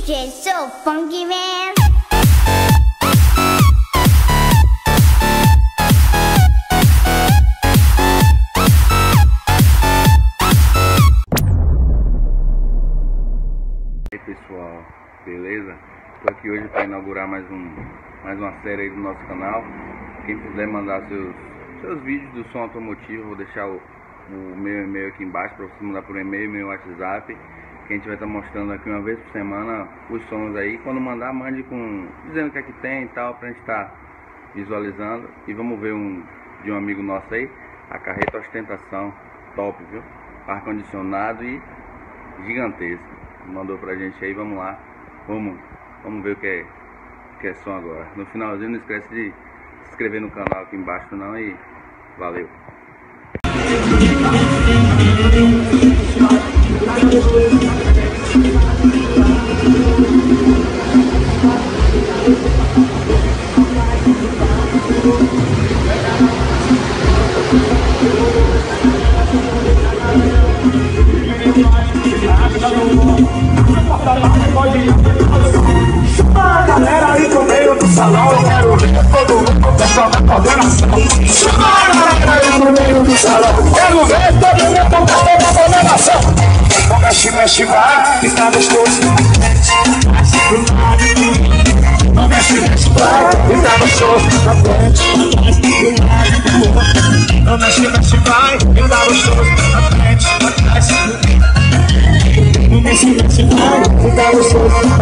DJ so funky, man. E aí pessoal, beleza? Tô aqui hoje para inaugurar mais uma série aí do nosso canal. Quem puder mandar seus vídeos do som automotivo, vou deixar o meu e-mail aqui embaixo para você mandar por e-mail, meu WhatsApp, que a gente vai estar mostrando aqui uma vez por semana os sons aí. Quando mandar, mande dizendo o que é que tem e tal, pra gente estar visualizando. E vamos ver de um amigo nosso aí, a carreta ostentação, top, viu? Ar-condicionado e gigantesco. Mandou pra gente aí, vamos lá, vamos ver o que é som agora. No finalzinho, não esquece de se inscrever no canal aqui embaixo não, e valeu. Chama a galera aí pro meio do salão, eu quero ver todo mundo dessa coordenação. Chama a galera aí pro meio do salão, quero ver todo mundo dessa coordenação. Mexe, mexe, vai, está gostoso. Mexe pro lado, mexe, mexe, vai, está gostoso. Mexe, mexe, vai, está gostoso. Mexe, mexe, vai, está gostoso.